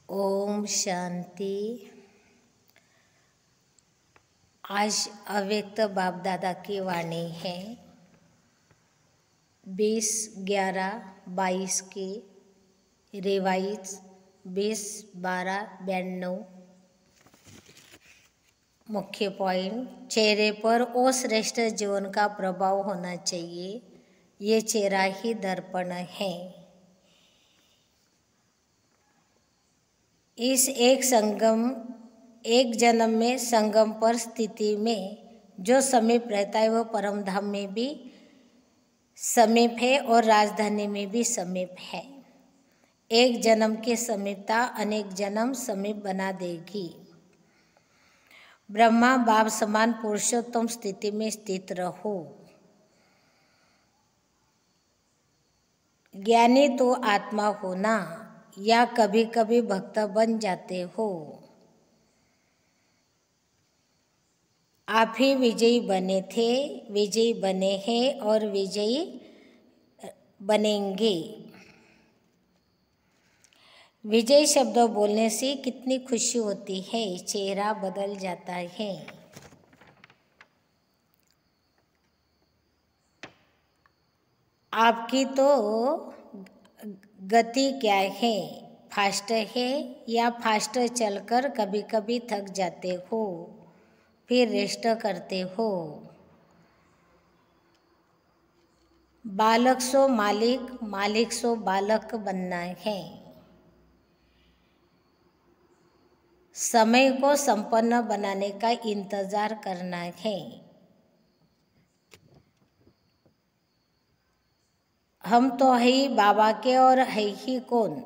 ओम शांति। आज अव्यक्त बाप दादा की वाणी है 20/11/22 की रिवाइज 20/12/92। मुख्य पॉइंट, चेहरे पर ओ श्रेष्ठ जीवन का प्रभाव होना चाहिए। ये चेहरा ही दर्पण है। इस एक जन्म में संगम पर स्थिति में जो समीप रहता है वह परम धाम में भी समीप है और राजधानी में भी समीप है। एक जन्म की समीपता अनेक जन्म समीप बना देगी। ब्रह्मा बाप समान पुरुषोत्तम स्थिति में स्थित रहो। ज्ञानी तो आत्मा होना या कभी कभी भक्त बन जाते हो। आप ही विजयी बने थे, विजयी बने हैं और विजयी बनेंगे। विजय शब्द बोलने से कितनी खुशी होती है, चेहरा बदल जाता है। आपकी तो गति क्या है, फास्ट है या फास्ट चलकर कभी कभी थक जाते हो फिर रेस्ट करते हो। बालक सो मालिक, मालिक सो बालक बनना है। समय को संपन्न बनाने का इंतजार करना है। हम तो है ही बाबा के और है ही कौन,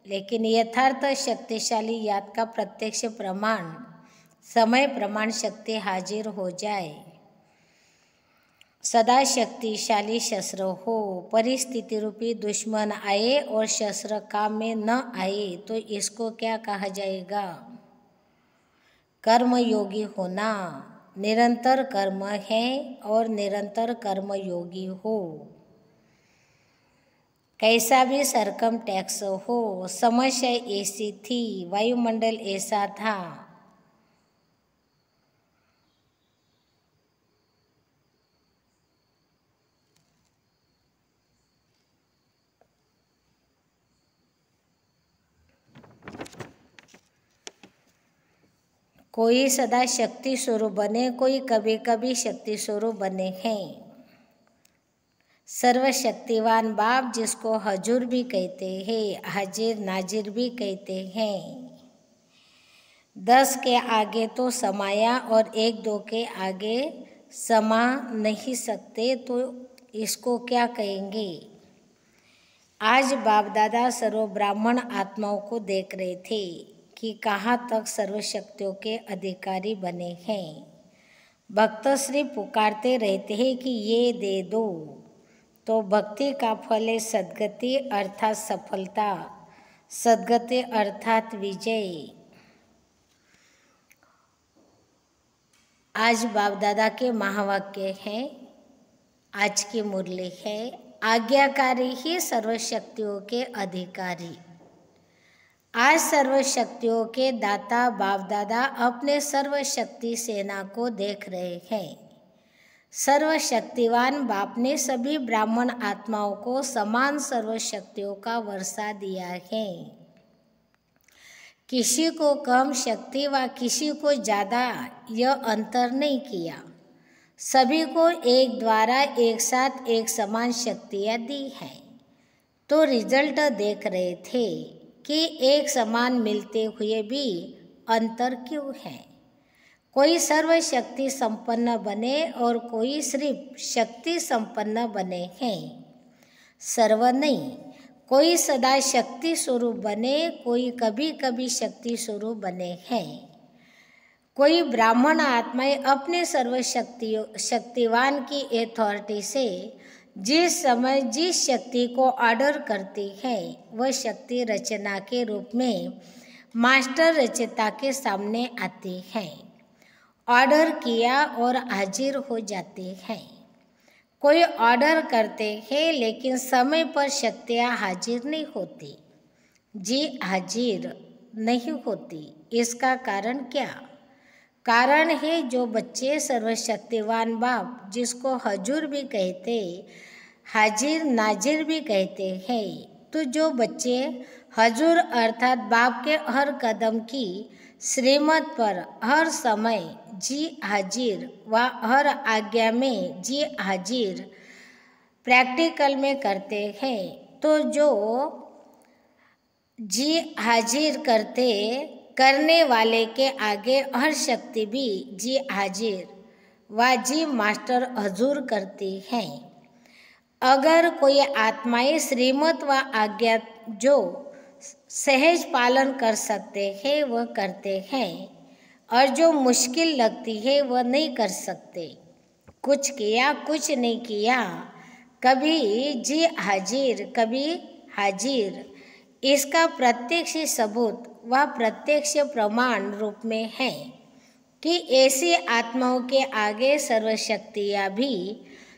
लेकिन यथार्थ शक्तिशाली याद का प्रत्यक्ष प्रमाण समय प्रमाण शक्ति हाजिर हो जाए। सदा शक्तिशाली शस्त्र हो। परिस्थिति रूपी दुश्मन आए और शस्त्र काम में न आए तो इसको क्या कहा जाएगा? कर्म योगी होना। निरंतर कर्म है और निरंतर कर्म योगी हो। कैसा भी सरकम टैक्स हो, समस्या ऐसी थी, वायुमंडल ऐसा था। कोई सदा शक्ति स्वरूप बने, कोई कभी कभी शक्ति स्वरूप बने हैं। सर्वशक्तिवान बाप जिसको हजूर भी कहते हैं, हाजिर नाजिर भी कहते हैं। 10 के आगे तो समाया और 1-2 के आगे समा नहीं सकते तो इसको क्या कहेंगे? आज बाप दादा सर्व ब्राह्मण आत्माओं को देख रहे थे कि कहाँ तक सर्वशक्तियों के अधिकारी बने हैं। भक्त श्री पुकारते रहते हैं कि ये दे दो, तो भक्ति का फल है सद्गति अर्थात सफलता, सद्गति अर्थात विजय। आज बाप दादा के महावाक्य हैं, आज की मुरली है, आज्ञाकारी ही सर्वशक्तियों के अधिकारी। आज सर्वशक्तियों के दाता बाप दादा अपने सर्वशक्ति सेना को देख रहे हैं। सर्वशक्तिवान बाप ने सभी ब्राह्मण आत्माओं को समान सर्वशक्तियों का वर्षा दिया है। किसी को कम शक्ति व किसी को ज़्यादा यह अंतर नहीं किया। सभी को एक द्वारा एक साथ एक समान शक्तियाँ दी हैं। तो रिजल्ट देख रहे थे कि एक समान मिलते हुए भी अंतर क्यों है। कोई सर्वशक्ति संपन्न बने और कोई सिर्फ शक्ति संपन्न बने हैं, सर्व नहीं। कोई सदा शक्ति स्वरूप बने, कोई कभी कभी शक्ति स्वरूप बने हैं। कोई ब्राह्मण आत्माएं अपने शक्तिवान की अथॉरिटी से जिस समय जिस शक्ति को ऑर्डर करती है वह शक्ति रचना के रूप में मास्टर रचयिता के सामने आती है। ऑर्डर किया और हाजिर हो जाते हैं। कोई ऑर्डर करते हैं लेकिन समय पर शक्तियाँ हाजिर नहीं होती। जी हाजिर नहीं होती। इसका कारण क्या? कारण है जो बच्चे सर्वशक्तिवान बाप, जिसको हजूर भी कहते, हाजिर नाजिर भी कहते हैं, तो जो बच्चे हजूर अर्थात बाप के हर कदम की श्रीमत पर हर समय जी हाजिर व हर आज्ञा में जी हाजिर प्रैक्टिकल में करते हैं, तो जो जी हाजिर करने वाले के आगे हर शक्ति भी जी हाजिर व जी मास्टर हजूर करती है। अगर कोई आत्माएं श्रीमत व आज्ञा जो सहज पालन कर सकते हैं वह करते हैं, और जो मुश्किल लगती है वह नहीं कर सकते। कुछ किया कुछ नहीं किया, कभी जी हाजिर कभी हाजिर, इसका प्रत्यक्ष सबूत व प्रत्यक्ष प्रमाण रूप में है कि ऐसी आत्माओं के आगे सर्वशक्तियाँ भी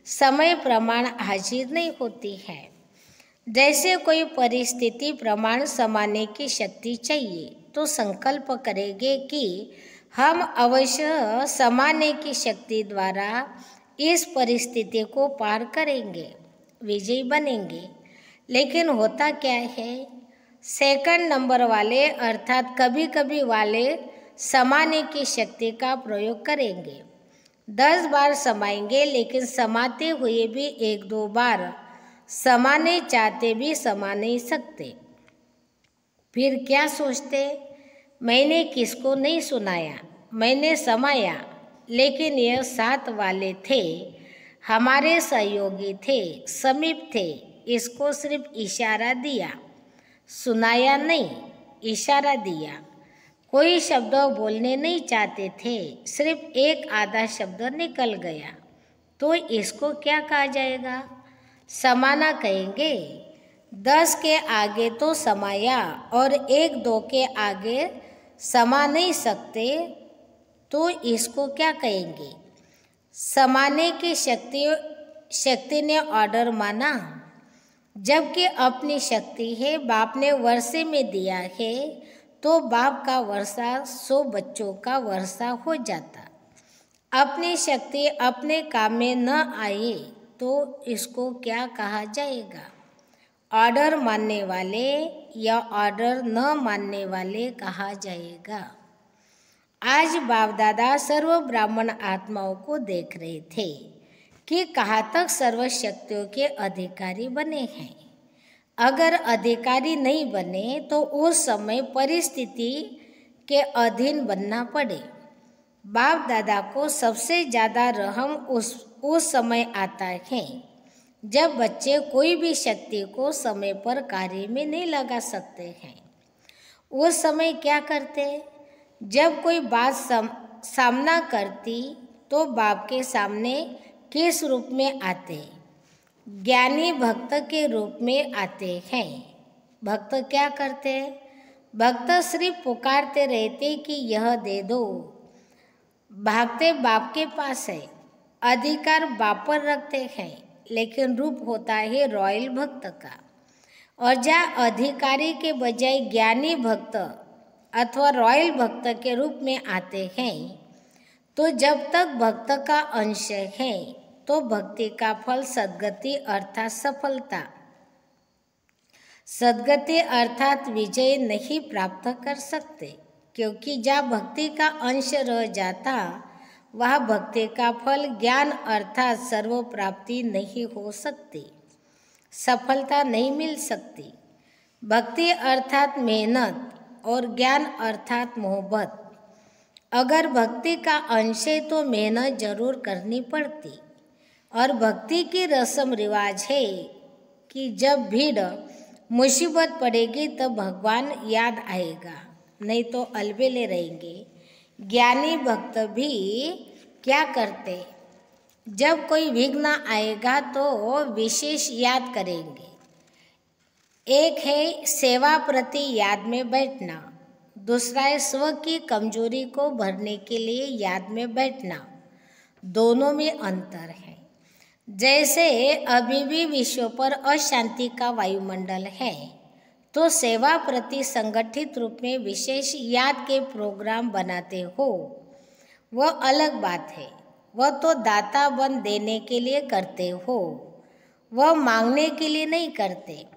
समय प्रमाण हाजिर नहीं होती है। जैसे कोई परिस्थिति प्रमाण समाने की शक्ति चाहिए तो संकल्प करेंगे कि हम अवश्य समाने की शक्ति द्वारा इस परिस्थिति को पार करेंगे, विजयी बनेंगे। लेकिन होता क्या है, सेकंड नंबर वाले अर्थात कभी कभी वाले समाने की शक्ति का प्रयोग करेंगे। 10 बार समाएंगे, लेकिन समाते हुए भी 1-2 बार समाने चाहते भी समा नहीं सकते। फिर क्या सोचते, मैंने किसको नहीं सुनाया, मैंने समाया, लेकिन यह साथ वाले थे, हमारे सहयोगी थे, समीप थे, इसको सिर्फ इशारा दिया, सुनाया नहीं, इशारा दिया। कोई शब्द बोलने नहीं चाहते थे, सिर्फ एक आधा शब्द निकल गया, तो इसको क्या कहा जाएगा? समाना कहेंगे। 10 के आगे तो समाया और 1-2 के आगे समा नहीं सकते, तो इसको क्या कहेंगे? समाने की शक्ति ने ऑर्डर माना, जबकि अपनी शक्ति है, बाप ने वर्षे में दिया है, तो बाप का वर्षा 100 बच्चों का वर्षा हो जाता। अपनी शक्ति अपने काम में न आए तो इसको क्या कहा जाएगा? ऑर्डर मानने वाले या ऑर्डर न मानने वाले कहा जाएगा। आज बाप दादा सर्व ब्राह्मण आत्माओं को देख रहे थे कि कहाँ तक सर्व शक्तियों के अधिकारी बने हैं। अगर अधिकारी नहीं बने तो उस समय परिस्थिति के अधीन बनना पड़े। बाप दादा को सबसे ज़्यादा रहम उस समय आता है जब बच्चे कोई भी शक्ति को समय पर कार्य में नहीं लगा सकते हैं। उस समय क्या करते? जब कोई बात सामना करती तो बाप के सामने किस रूप में आते? ज्ञानी भक्त के रूप में आते हैं। भक्त क्या करते? भक्त सिर्फ पुकारते रहते कि यह दे दो, भागते बाप के पास है, अधिकार बाप पर रखते हैं, लेकिन रूप होता है रॉयल भक्त का। और जहाँ अधिकारी के बजाय ज्ञानी भक्त अथवा रॉयल भक्त के रूप में आते हैं, तो जब तक भक्त का अंश है तो भक्ति का फल सद्गति अर्थात सफलता, सद्गति अर्थात विजय नहीं प्राप्त कर सकते, क्योंकि जहाँ भक्ति का अंश रह जाता वह भक्ति का फल ज्ञान अर्थात सर्व प्राप्ति नहीं हो सकती, सफलता नहीं मिल सकती। भक्ति अर्थात मेहनत और ज्ञान अर्थात मोहब्बत। अगर भक्ति का अंश है तो मेहनत जरूर करनी पड़ती, और भक्ति की रस्म रिवाज है कि जब भीड़ मुसीबत पड़ेगी तब भगवान याद आएगा, नहीं तो अलबेले रहेंगे। ज्ञानी भक्त भी क्या करते? जब कोई विघ्न आएगा तो विशेष याद करेंगे। एक है सेवा प्रति याद में बैठना, दूसरा है स्व की कमजोरी को भरने के लिए याद में बैठना। दोनों में अंतर है। जैसे अभी भी विश्व पर अशांति का वायुमंडल है, तो सेवा प्रति संगठित रूप में विशेष याद के प्रोग्राम बनाते हो, वह अलग बात है। वह तो दाता बन देने के लिए करते हो, वह मांगने के लिए नहीं करते,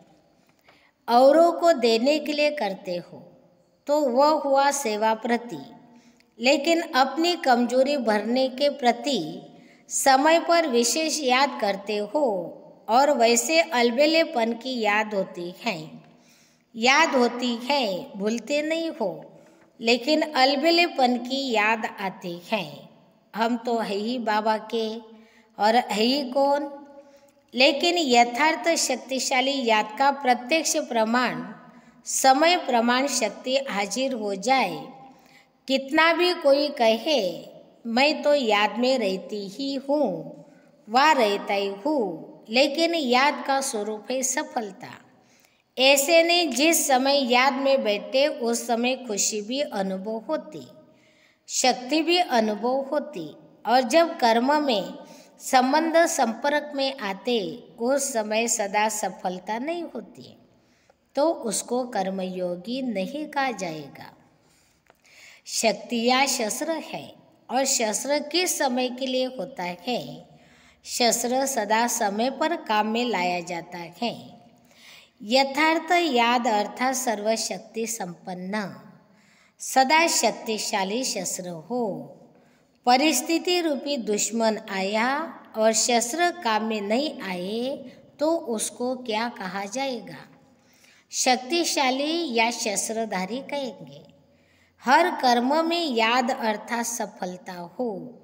औरों को देने के लिए करते हो, तो वह हुआ सेवा प्रति। लेकिन अपनी कमजोरी भरने के प्रति समय पर विशेष याद करते हो, और वैसे अलबेलेपन की याद होती है, भूलते नहीं हो, लेकिन अलबेलेपन की याद आती है। हम तो है ही बाबा के, और है ही कौन? लेकिन यथार्थ शक्तिशाली याद का प्रत्यक्ष प्रमाण समय प्रमाण शक्ति हाजिर हो जाए। कितना भी कोई कहे मैं तो याद में रहती ही हूँ, वह रहता ही हूँ, लेकिन याद का स्वरूप है सफलता। ऐसे नहीं जिस समय याद में बैठे उस समय खुशी भी अनुभव होती, शक्ति भी अनुभव होती, और जब कर्म में संबंध संपर्क में आते उस समय सदा सफलता नहीं होती, तो उसको कर्मयोगी नहीं कहा जाएगा। शक्ति या शस्त्र है, और शस्त्र किस समय के लिए होता है? शस्त्र सदा समय पर काम में लाया जाता है। यथार्थ याद अर्थात सर्वशक्ति संपन्न सदा शक्तिशाली शस्त्र हो। परिस्थिति रूपी दुश्मन आया और शस्त्र काम में नहीं आए तो उसको क्या कहा जाएगा? शक्तिशाली या शस्त्रधारी कहेंगे। हर कर्म में याद अर्थात सफलता हो,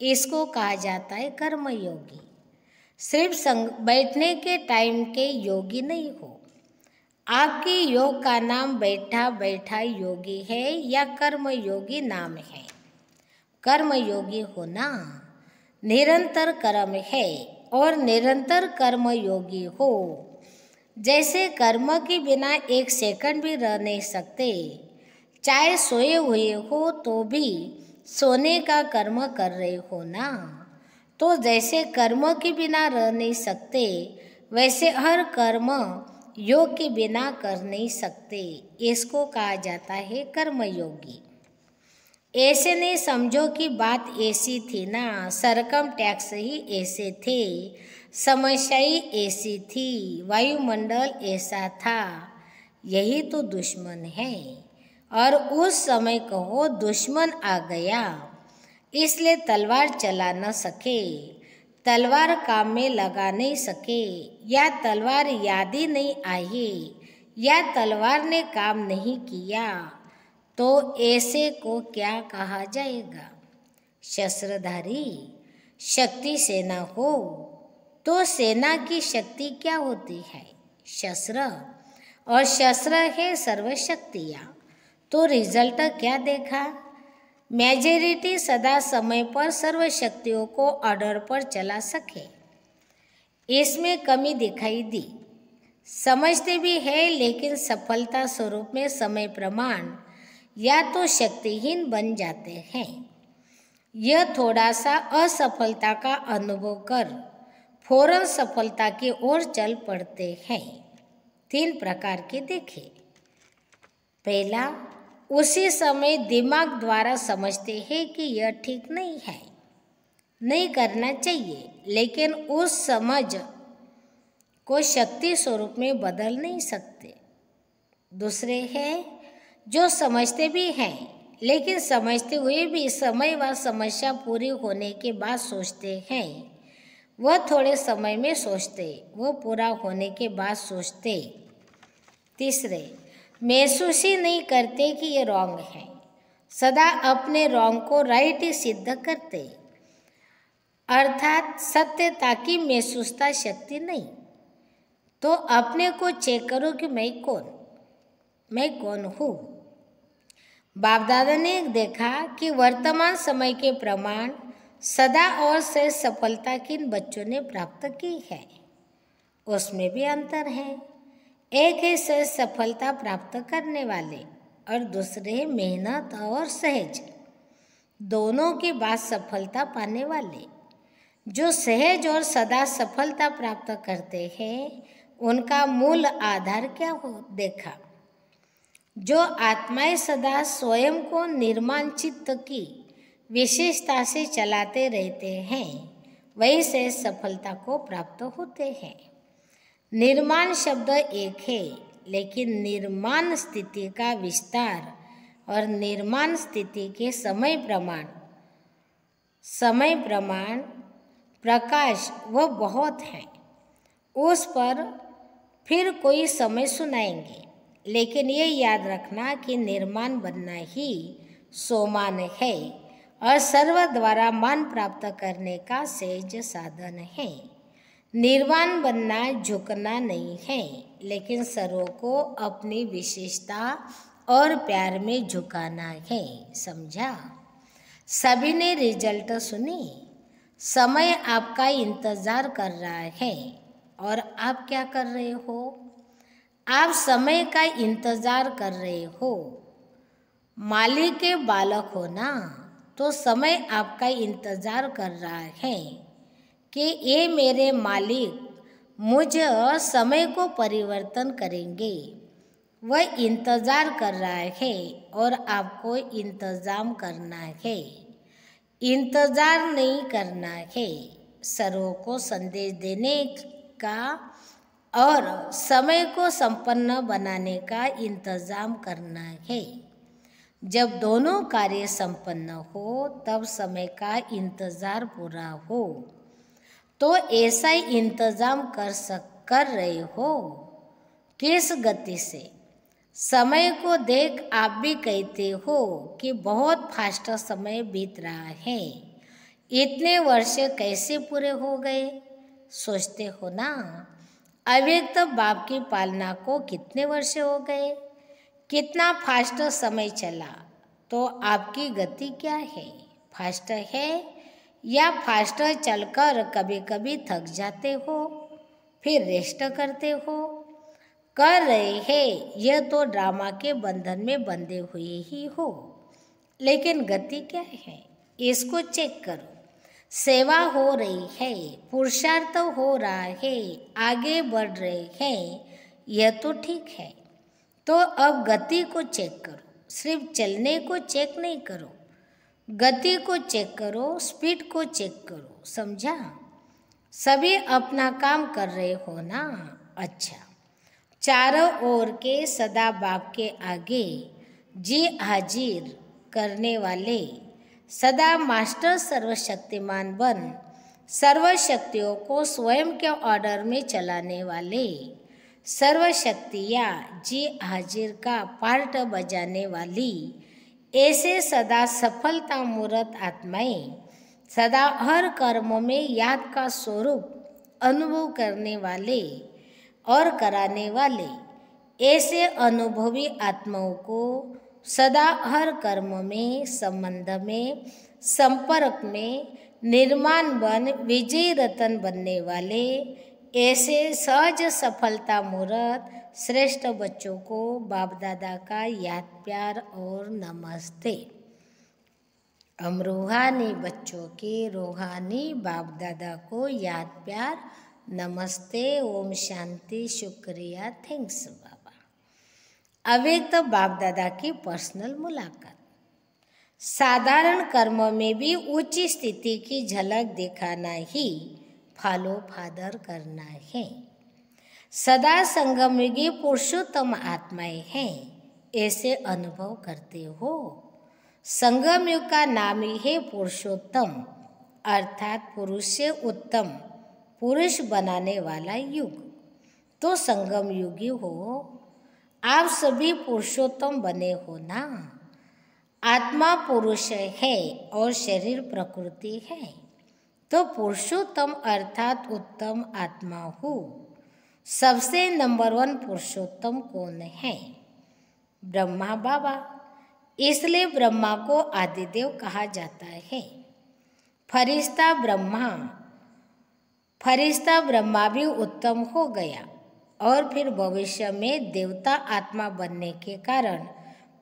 इसको कहा जाता है कर्मयोगी। सिर्फ बैठने के टाइम के योगी नहीं हो। आपके योग का नाम बैठा बैठा योगी है या कर्मयोगी नाम है? कर्मयोगी होना निरंतर कर्म है, और निरंतर कर्मयोगी हो। जैसे कर्म के बिना एक सेकंड भी रह नहीं सकते, चाहे सोए हुए हो तो भी सोने का कर्म कर रहे हो ना, तो जैसे कर्म के बिना रह नहीं सकते वैसे हर कर्म योग के बिना कर नहीं सकते, इसको कहा जाता है कर्मयोगी। ऐसे नहीं समझो कि बात ऐसी थी ना, सरकम टैक्स ही ऐसे थे, समस्या ही ऐसी थी, वायुमंडल ऐसा था, यही तो दुश्मन है। और उस समय कहो दुश्मन आ गया इसलिए तलवार चला न सके, तलवार काम में लगा नहीं सके, या तलवार याद ही नहीं आई, या तलवार ने काम नहीं किया, तो ऐसे को क्या कहा जाएगा? शस्त्रधारी। शक्ति सेना हो तो सेना की शक्ति क्या होती है? शस्त्र, और शस्त्र है सर्वशक्तियाँ। तो रिजल्ट क्या देखा? मेजॉरिटी सदा समय पर सर्वशक्तियों को ऑर्डर पर चला सके, इसमें कमी दिखाई दी। समझते भी है लेकिन सफलता स्वरूप में समय प्रमाण या तो शक्तिहीन बन जाते हैं। यह थोड़ा सा असफलता का अनुभव कर फौरन सफलता की ओर चल पड़ते हैं। 3 प्रकार के देखे। पहला, उसी समय दिमाग द्वारा समझते हैं कि यह ठीक नहीं है, नहीं करना चाहिए, लेकिन उस समझ को शक्ति स्वरूप में बदल नहीं सकते। दूसरे हैं जो समझते भी हैं लेकिन समझते हुए भी समय व समस्या पूरी होने के बाद सोचते हैं। वह थोड़े समय में सोचते, वो पूरा होने के बाद सोचते। तीसरे, महसूस ही नहीं करते कि ये रॉन्ग है, सदा अपने रॉन्ग को राइट ही सिद्ध करते, अर्थात सत्यता की महसूसता शक्ति नहीं। तो अपने को चेक करो कि मैं कौन हूँ। बाप दादा ने देखा कि वर्तमान समय के प्रमाण सदा और से सफलता किन बच्चों ने प्राप्त की है, उसमें भी अंतर है। एक है सहज सफलता प्राप्त करने वाले और दूसरे मेहनत और सहज दोनों के बाद सफलता पाने वाले। जो सहज और सदा सफलता प्राप्त करते हैं उनका मूल आधार क्या हो देखा। जो आत्माएं सदा स्वयं को निर्माण चित्त की विशेषता से चलाते रहते हैं वही से सफलता को प्राप्त होते हैं। निर्माण शब्द एक है, लेकिन निर्माण स्थिति का विस्तार और निर्माण स्थिति के समय प्रमाण प्रकाश वह बहुत है। उस पर फिर कोई समय सुनाएंगे, लेकिन ये याद रखना कि निर्माण बनना ही सोमान है और सर्व द्वारा मान प्राप्त करने का सहज साधन है। निर्वाण बनना झुकना नहीं है, लेकिन सर्व को अपनी विशेषता और प्यार में झुकाना है। समझा? सभी ने रिजल्ट सुनी। समय आपका इंतजार कर रहा है और आप क्या कर रहे हो? आप समय का इंतजार कर रहे हो। मालिक के बालक हो ना, तो समय आपका इंतजार कर रहा है कि ये मेरे मालिक मुझ समय को परिवर्तन करेंगे। वह इंतजार कर रहा है और आपको इंतजाम करना है, इंतजार नहीं करना है। सर्वों को संदेश देने का और समय को संपन्न बनाने का इंतजाम करना है। जब दोनों कार्य संपन्न हो तब समय का इंतजार पूरा हो। तो ऐसा ही इंतजाम कर रहे हो। किस गति से? समय को देख आप भी कहते हो कि बहुत फास्ट समय बीत रहा है। इतने वर्ष कैसे पूरे हो गए? सोचते हो ना। अव्यक्त बाप की पालना को कितने वर्ष हो गए? कितना फास्ट समय चला? तो आपकी गति क्या है? फास्ट है या फास्ट चलकर कभी कभी थक जाते हो फिर रेस्ट करते हो? कर रहे हैं यह तो ड्रामा के बंधन में बंधे हुए ही हो, लेकिन गति क्या है इसको चेक करो। सेवा हो रही है, पुरुषार्थ हो रहा है, आगे बढ़ रहे हैं, यह तो ठीक है। तो अब गति को चेक करो। सिर्फ चलने को चेक नहीं करो, गति को चेक करो, स्पीड को चेक करो। समझा? सभी अपना काम कर रहे हो ना? अच्छा, चारों ओर के सदा बाप के आगे जी हाजिर करने वाले, सदा मास्टर सर्वशक्तिमान बन सर्वशक्तियों को स्वयं के ऑर्डर में चलाने वाले, सर्वशक्तियाँ जी हाजिर का पार्ट बजाने वाली, ऐसे सदा सफलता मूर्त आत्माएं, सदा हर कर्म में याद का स्वरूप अनुभव करने वाले और कराने वाले, ऐसे अनुभवी आत्माओं को सदा हर कर्म में, संबंध में, संपर्क में निर्माण बन विजयी रतन बनने वाले, ऐसे सहज सफलता मूर्त श्रेष्ठ बच्चों को बाप दादा का याद प्यार और नमस्ते। हम रूहानी बच्चों के रूहानी बाप दादा को याद प्यार नमस्ते, ओम शांति, शुक्रिया, थैंक्स बाबा। अव्यक्त बाप दादा की पर्सनल मुलाकात। साधारण कर्म में भी उच्च स्थिति की झलक दिखाना ही फॉलो फादर करना है। सदा संगमयुगी पुरुषोत्तम आत्माएं हैं, ऐसे अनुभव करते हो। संगम युग का नाम ही है पुरुषोत्तम, अर्थात पुरुष से उत्तम, पुरुष बनाने वाला युग। तो संगम युगी हो, आप सभी पुरुषोत्तम बने हो ना। आत्मा पुरुष है और शरीर प्रकृति है, तो पुरुषोत्तम अर्थात उत्तम आत्मा हो। सबसे नंबर 1 पुरुषोत्तम कौन है? ब्रह्मा बाबा। इसलिए ब्रह्मा को आदिदेव कहा जाता है। फरिश्ता ब्रह्मा भी उत्तम हो गया और फिर भविष्य में देवता आत्मा बनने के कारण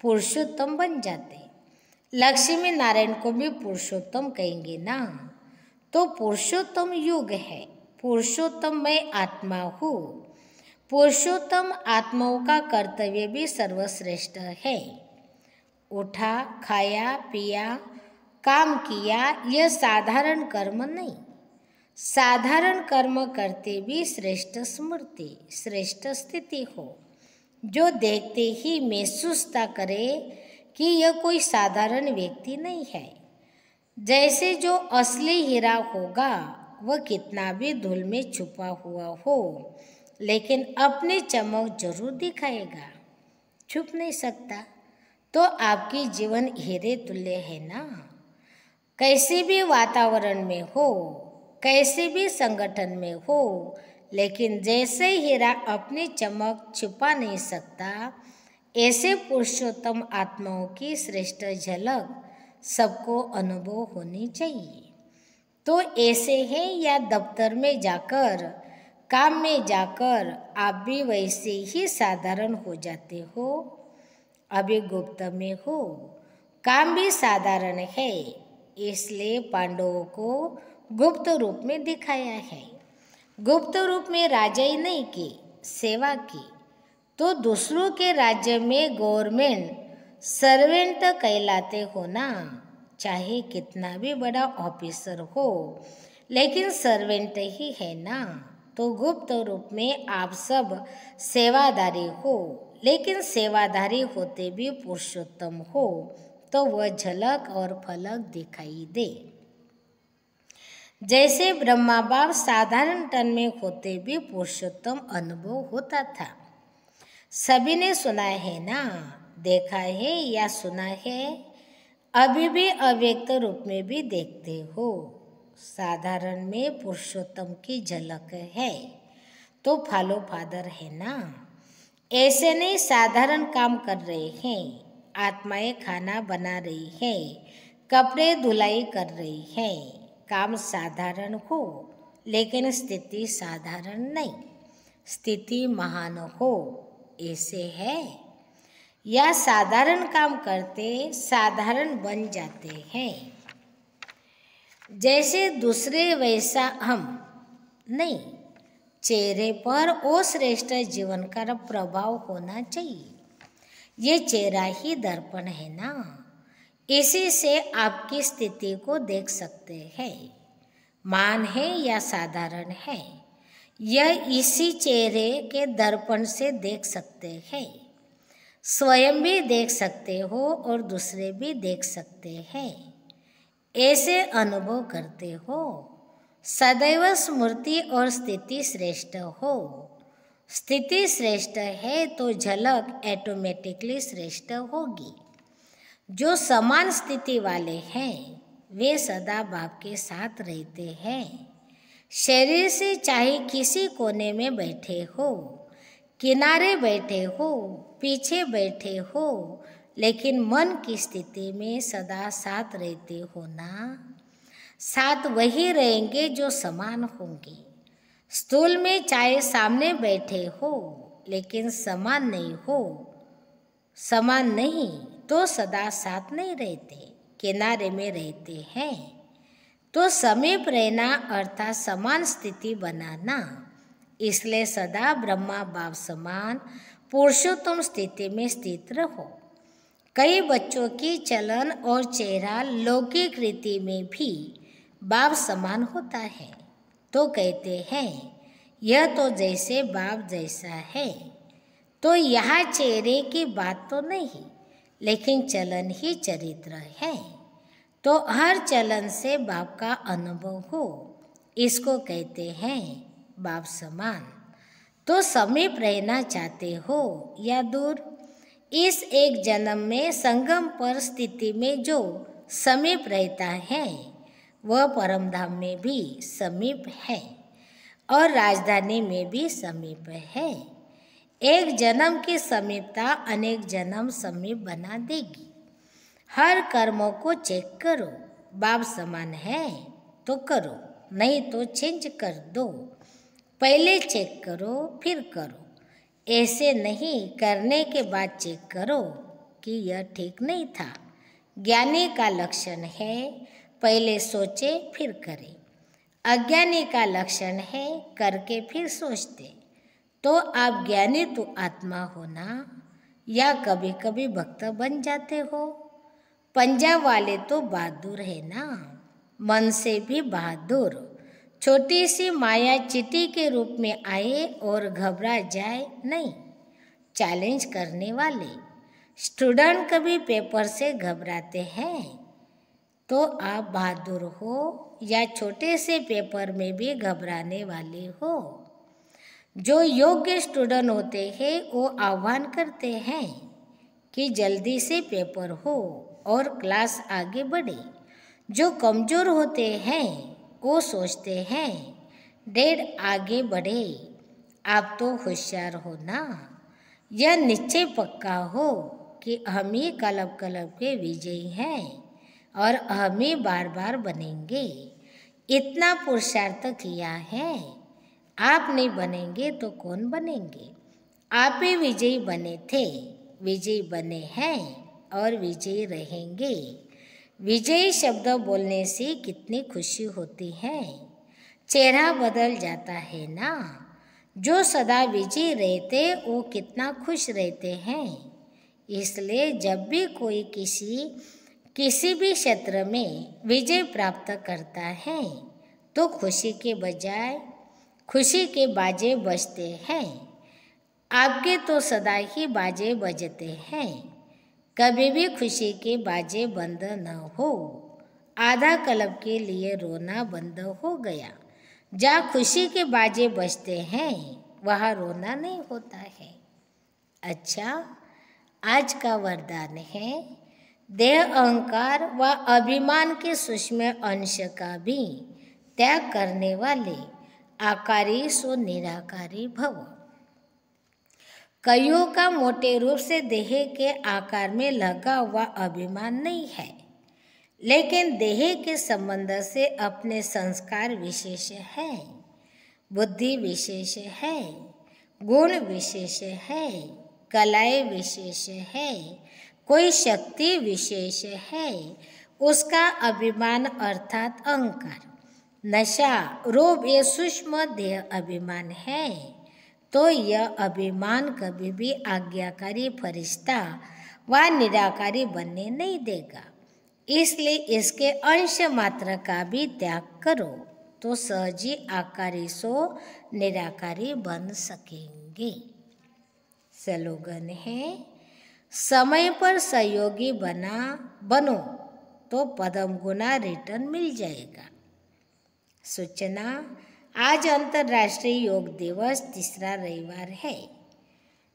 पुरुषोत्तम बन जाते। लक्ष्मी नारायण को भी पुरुषोत्तम कहेंगे ना। तो पुरुषोत्तम युग है। पुरुषोत्तम मैं आत्मा हूँ। पुरुषोत्तम आत्माओं का कर्तव्य भी सर्वश्रेष्ठ है। उठा, खाया, पिया, काम किया, यह साधारण कर्म नहीं। साधारण कर्म करते भी श्रेष्ठ स्मृति, श्रेष्ठ स्थिति हो, जो देखते ही महसूसता करे कि यह कोई साधारण व्यक्ति नहीं है। जैसे जो असली हीरा होगा वह कितना भी धूल में छुपा हुआ हो, लेकिन अपनी चमक जरूर दिखाएगा, छुप नहीं सकता। तो आपकी जीवन हीरे तुल्य है ना। कैसे भी वातावरण में हो, कैसे भी संगठन में हो, लेकिन जैसे हीरा अपनी चमक छुपा नहीं सकता, ऐसे पुरुषोत्तम आत्माओं की श्रेष्ठ झलक सबको अनुभव होनी चाहिए। तो ऐसे है या दफ्तर में जाकर, काम में जाकर आप भी वैसे ही साधारण हो जाते हो। अभी गुप्त में हो, काम भी साधारण है, इसलिए पांडवों को गुप्त रूप में दिखाया है। गुप्त रूप में राजा ही नहीं की, सेवा की। तो दूसरों के राज्य में गवर्नमेंट सर्वेंट कहलाते हो ना, चाहे कितना भी बड़ा ऑफिसर हो, लेकिन सर्वेंट ही है ना। तो गुप्त रूप में आप सब सेवादारी हो, लेकिन सेवादारी होते भी पुरुषोत्तम हो, तो वह झलक और फलक दिखाई दे। जैसे ब्रह्मा बाप साधारण तन में होते भी पुरुषोत्तम अनुभव होता था। सभी ने सुना है ना, देखा है या सुना है, अभी भी अव्यक्त रूप में भी देखते हो। साधारण में पुरुषोत्तम की झलक है, तो फॉलो फादर है ना। ऐसे नहीं साधारण काम कर रहे हैं, आत्माएं खाना बना रही है, कपड़े धुलाई कर रही है। काम साधारण हो, लेकिन स्थिति साधारण नहीं, स्थिति महान हो, ऐसे है। या साधारण काम करते साधारण बन जाते हैं, जैसे दूसरे वैसा हम नहीं। चेहरे पर वो श्रेष्ठ जीवन का प्रभाव होना चाहिए। ये चेहरा ही दर्पण है ना, इसी से आपकी स्थिति को देख सकते हैं, मान है या साधारण है, यह इसी चेहरे के दर्पण से देख सकते हैं। स्वयं भी देख सकते हो और दूसरे भी देख सकते हैं, ऐसे अनुभव करते हो। सदैव स्मृति और स्थिति श्रेष्ठ हो। स्थिति श्रेष्ठ है तो झलक ऑटोमेटिकली श्रेष्ठ होगी। जो समान स्थिति वाले हैं वे सदा बाप के साथ रहते हैं। शरीर से चाहे किसी कोने में बैठे हो, किनारे बैठे हो, पीछे बैठे हो, लेकिन मन की स्थिति में सदा साथ रहते हो ना। साथ वही रहेंगे जो समान होंगे। स्थूल में चाहे सामने बैठे हो, लेकिन समान नहीं हो, समान नहीं तो सदा साथ नहीं रहते, किनारे में रहते हैं। तो समीप रहना अर्थात समान स्थिति बनाना, इसलिए सदा ब्रह्मा बाप समान पुरुषोत्तम स्थिति में स्थित रहो। कई बच्चों की चलन और चेहरा लौकिक रीति में भी बाप समान होता है, तो कहते हैं यह तो जैसे बाप जैसा है। तो यहाँ चेहरे की बात तो नहीं, लेकिन चलन ही चरित्र है। तो हर चलन से बाप का अनुभव हो, इसको कहते हैं बाप समान। तो समीप रहना चाहते हो या दूर, इस एक जन्म में संगम पर स्थिति में जो समीप रहता है वह परमधाम में भी समीप है और राजधानी में भी समीप है। एक जन्म की समीपता अनेक जन्म समीप बना देगी। हर कर्मों को चेक करो, बाप समान है तो करो, नहीं तो चेंज कर दो। पहले चेक करो फिर करो, ऐसे नहीं करने के बाद चेक करो कि यह ठीक नहीं था। ज्ञानी का लक्षण है पहले सोचे फिर करे, अज्ञानी का लक्षण है करके फिर सोचते। तो आप ज्ञानी तो आत्मा हो ना, या कभी कभी भक्त बन जाते हो। पंजाब वाले तो बहादुर है ना, मन से भी बहादुर। छोटी सी माया चींटी के रूप में आए और घबरा जाए नहीं। चैलेंज करने वाले स्टूडेंट कभी पेपर से घबराते हैं, तो आप बहादुर हो या छोटे से पेपर में भी घबराने वाले हो। जो योग्य स्टूडेंट होते हैं वो आह्वान करते हैं कि जल्दी से पेपर हो और क्लास आगे बढ़े। जो कमज़ोर होते हैं वो सोचते हैं डैड आगे बढ़े। आप तो होशियार हो ना, यह निश्चय पक्का हो कि हम ही कलब कलब के विजयी हैं और हम ही बार बार बनेंगे। इतना पुरुषार्थ किया है, आप नहीं बनेंगे तो कौन बनेंगे। आप ही विजयी बने थे, विजयी बने हैं और विजयी रहेंगे। विजयी शब्द बोलने से कितनी खुशी होती है, चेहरा बदल जाता है ना। जो सदा विजयी रहते वो कितना खुश रहते हैं। इसलिए जब भी कोई किसी भी क्षेत्र में विजय प्राप्त करता है तो खुशी के बजाय खुशी के बाजे बजते हैं। आपके तो सदा ही बाजे बजते हैं, कभी भी खुशी के बाजे बंद न हो। आधा क्लब के लिए रोना बंद हो गया। जहाँ खुशी के बाजे बजते हैं वहाँ रोना नहीं होता है। अच्छा, आज का वरदान है देह अहंकार व अभिमान के सूक्ष्म अंश का भी त्याग करने वाले आकारी सो निराकारी भव। कईयों का मोटे रूप से देह के आकार में लगा हुआ अभिमान नहीं है, लेकिन देह के संबंध से अपने संस्कार विशेष है, बुद्धि विशेष है, गुण विशेष है, कलाएं विशेष है, कोई शक्ति विशेष है। उसका अभिमान अर्थात अहंकार, नशा, रोब ये सूक्ष्म देह अभिमान है। तो यह अभिमान कभी भी आज्ञाकारी फरिश्ता व निराकारी बनने नहीं देगा। इसलिए इसके अंश मात्र का भी त्याग करो तो सहज ही आकारी सो निराकारी बन सकेंगे। स्लोगन है, समय पर सहयोगी बनो तो पद्म गुना रिटर्न मिल जाएगा। सूचना, आज अंतर्राष्ट्रीय योग दिवस तीसरा रविवार है।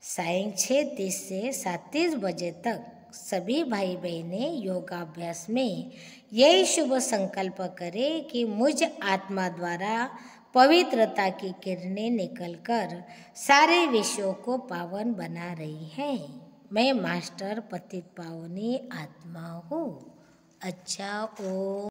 सायं 6:30 से 7:30 बजे तक सभी भाई बहनें योगाभ्यास में यही शुभ संकल्प करें कि मुझ आत्मा द्वारा पवित्रता की किरणें निकलकर सारे विश्वों को पावन बना रही हैं। मैं मास्टर पतित पावनी आत्मा हूँ। अच्छा, ओ